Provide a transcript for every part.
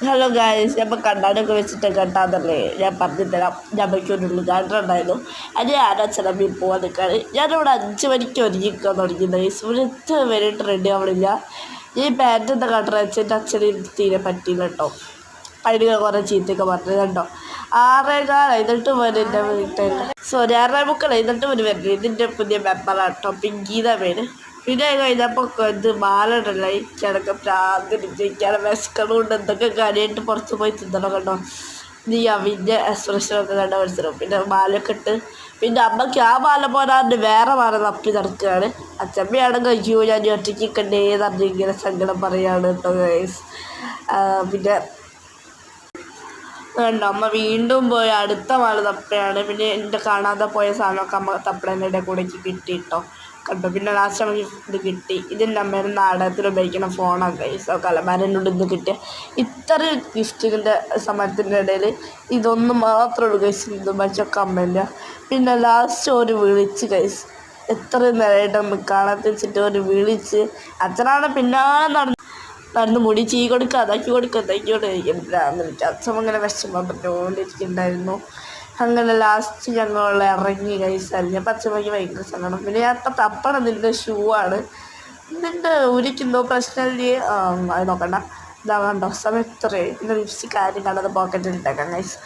Hello guys, ഞാൻ കണ്ണാടിയൊക്കെ വെച്ചിട്ട് കണ്ടാന്നല്ലേ ഞാൻ പറഞ്ഞു തരാം. ഞമ്മയ്ക്ക് ഒരു ഉദ്ഘാടനം അത് ആരാച്ചനമ്മിൽ പോകാൻ നിൽക്കാണ്. ഞാനിവിടെ 5 മണിക്ക് ഒരുങ്ങിക്കാൻ തുടങ്ങി ഗൈസ്. ഇവിടെ എത്ര വരെയിട്ട് റെഡി ആവണില്ല. ഈ പാൻറ്റ് എന്താ കണ്ടു വെച്ചിട്ട് അച്ഛന് തീരെ പറ്റിയില്ല കേട്ടോ. പൈഡിക കുറേ ചീത്തയൊക്കെ പറഞ്ഞു കേട്ടോ. 6:15 എന്നിട്ട് വരും എൻ്റെ വീട്ടിൽ. സോറി 6:30 എന്നിട്ട് വരും വരുന്നത്. ഇതിൻ്റെ പുതിയ മെമ്പറാണ് കേട്ടോ, പിങ്കീത പേര്. പിന്നെ കഴിഞ്ഞപ്പോൾ ഇത് മാലടല്ല എനിക്കടക്കം പ്രാന്തിരിക്കാനും വിശക്കണമുണ്ട്. എന്തൊക്കെ കാര്യമായിട്ട് പുറത്ത് പോയി തിന്നണം കേട്ടോ. നീ അവിൻ്റെ എക്സ്പ്രഷനൊക്കെ കണ്ട മനസ്സിലാവും. പിന്നെ മാലയൊക്കെ ഇട്ട് പിന്നെ അമ്മയ്ക്ക് ആ മാല പോരാണ്ട് വേറെ മാല തപ്പി നടക്കുകയാണ്. അച്ചമ്മയാണെങ്കിൽ അയ്യോ ഞാൻ ഒറ്റയ്ക്ക് നിൽക്കണ്ടേന്ന് പറഞ്ഞ് ഇങ്ങനെ സങ്കടം പറയുകയാണ് കേട്ടോ ഗൈസ്. പിന്നെ കണ്ടോ അമ്മ വീണ്ടും പോയി അടുത്ത മാല തപ്പയാണ്. പിന്നെ എൻ്റെ കാണാതെ പോയ സാധനമൊക്കെ അമ്മ തപ്പടേൻ്റെ കൂടേക്ക് കിട്ടിയിട്ടോ കണ്ടോ. പിന്നെ ലാസ്റ്റ് നമുക്ക് ഇത് കിട്ടി. ഇതിൻ്റെ അമ്മേനെ നാടകത്തിൽ ഉപയോഗിക്കുന്ന ഫോണാണ് ഗൈസ്. കലമാരനോട് ഇന്ന് കിട്ടിയ ഇത്രയും ഗിഫ്റ്റിൻ്റെ സമയത്തിൻ്റെ ഇടയിൽ ഇതൊന്നും മാത്രമേ ഉള്ളൂ ഗൈസ്. ഇത് മറ്റൊക്കെ അമ്മേൻ്റെ. പിന്നെ ലാസ്റ്റ് ഒരു വിളിച്ച് ഗൈസ്, എത്രയും നേരമായിട്ട് അമ്മ കാണാത്ത വെച്ചിട്ട് ഒരു വിളിച്ച് അച്ഛനാണ് പിന്നാലെ നടന്ന് മുടി ചീ കൊടുക്കുക അതാക്കി എന്നിട്ട് അച്ഛൻ അങ്ങനെ വിഷമം പറഞ്ഞുകൊണ്ടിരിക്കുന്നുണ്ടായിരുന്നു. അങ്ങനെ ലാസ്റ്റ് ഞങ്ങൾ ഇറങ്ങി ഗൈസ്. അറിഞ്ഞപ്പോൾ അച്ഛമ്മയ്ക്ക് ഭയങ്കര സങ്കടം. പിന്നെ ഞാൻ തപ്പണം നിൻ്റെ ഷൂ ആണ്, നിൻ്റെ ഉരിക്കെന്തോ പ്രശ്നമില്ലേ അത് നോക്കണ്ട. ഇതാ കണ്ടോ സമയം എത്രയായി. പിന്നെ ലിപ്സ്റ്റിക് കാര്യം കണ്ടത് പോക്കറ്റിൽ ഇട്ടേക്കാം ഗൈസ്.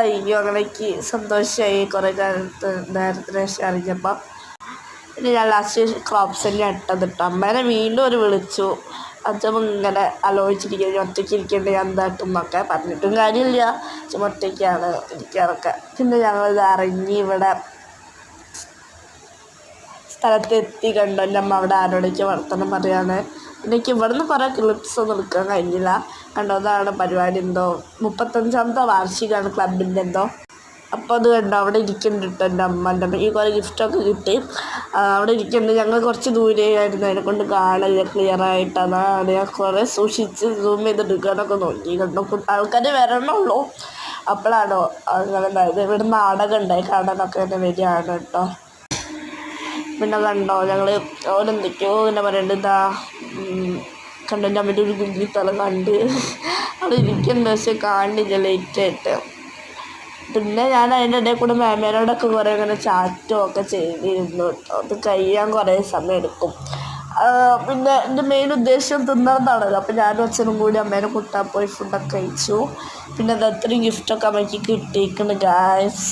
അയ്യോ അങ്ങനെക്ക് സന്തോഷമായി കുറേ നേരത്തിന് ശേഷം അറിഞ്ഞപ്പോൾ. പിന്നെ ഞാൻ ലാസ്റ്റ് ക്രോപ്സ് തന്നെ ഇട്ടതിട്ടു. അമ്മേനെ വീണ്ടും ഒരു വിളിച്ചു. അച്ഛൻ ഇങ്ങനെ ആലോചിച്ചിരിക്കുക ഒറ്റയ്ക്ക് ഇരിക്കേണ്ട ഞാൻ എന്താട്ടും എന്നൊക്കെ പറഞ്ഞിട്ടും കാര്യമില്ല. അച്ഛൻ ഒറ്റയ്ക്കാണ് ഇരിക്കാറൊക്കെ. പിന്നെ ഞങ്ങളിത് ഇറങ്ങി ഇവിടെ സ്ഥലത്തെത്തി കണ്ടോ. എൻ്റെ അമ്മ അവിടെ ആരോടേക്ക് വർത്തനം പറയാണ്. എനിക്ക് ഇവിടുന്ന് കുറേ ക്ലിപ്സ് ഒന്നും എടുക്കാൻ കഴിഞ്ഞില്ല കണ്ടോ. അതാണ് പരിപാടി, എന്തോ 35ാമത്തെ വാർഷികമാണ് ക്ലബിൻ്റെ എന്തോ. അപ്പോൾ അത് കണ്ടോ അവിടെ ഇരിക്കുന്നുണ്ട് കേട്ടോ എൻ്റെ അമ്മൻ്റെ അമ്മയ്ക്ക് കുറേ ഗിഫ്റ്റൊക്കെ കിട്ടി. അവിടെ ഇരിക്കുന്നുണ്ട്. ഞങ്ങൾ കുറച്ച് ദൂരെയായിരുന്നു, അതിനെക്കൊണ്ട് കാണില്ല ക്ലിയറായിട്ട്. അതാണ് ഞാൻ കുറേ സൂക്ഷിച്ച് സൂം ചെയ്തെടുക്കാനൊക്കെ നോക്കി കണ്ടോ. ആൾക്കാർ വരണുള്ളൂ അപ്പോഴാണോ അങ്ങനെ ഉണ്ടായത്. ഇവിടെ നാടകം ഉണ്ടായി കാണാനൊക്കെ തന്നെ വരികയാണ് കേട്ടോ. പിന്നെ കണ്ടോ ഞങ്ങൾ അവിടെ എന്തൊക്കെയോ പിന്നെ പറയേണ്ടത് ഇതാ കണ്ടോ. എൻ്റെ അമ്മൻ്റെ ഒരു കുഞ്ഞിത്തല കണ്ട് അവിടെ ഇരിക്കുന്നുണ്ട്, പക്ഷെ കാണില്ല ലേറ്റായിട്ട്. പിന്നെ ഞാൻ അതിൻ്റെ ഇടയിൽ കൂടെ മാമേനോടൊക്കെ കുറേ ഇങ്ങനെ ചാറ്റും ഒക്കെ ചെയ്തിരുന്നു കേട്ടോ. അത് കഴിയാൻ കുറേ സമയം എടുക്കും. പിന്നെ എൻ്റെ മെയിൻ ഉദ്ദേശം തിന്നണമെന്നാണല്ലോ. അപ്പോൾ ഞാനും അച്ഛനും കൂടി അമ്മേനെ കൂട്ടാൻ പോയി ഫുഡൊക്കെ കഴിച്ചു. പിന്നെ അത് അത്രയും ഗിഫ്റ്റൊക്കെ അമ്മയ്ക്ക് കിട്ടിയിരിക്കുന്നു ഗായ്സ്.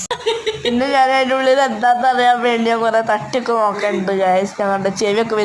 പിന്നെ ഞാൻ അതിൻ്റെ ഉള്ളിൽ എന്താണെന്ന് അറിയാൻ വേണ്ടി ഞാൻ കുറേ തട്ടിയൊക്കെ നോക്കുന്നുണ്ട് ഗായ്സ്. ഞങ്ങളുടെ ചെവിയൊക്കെ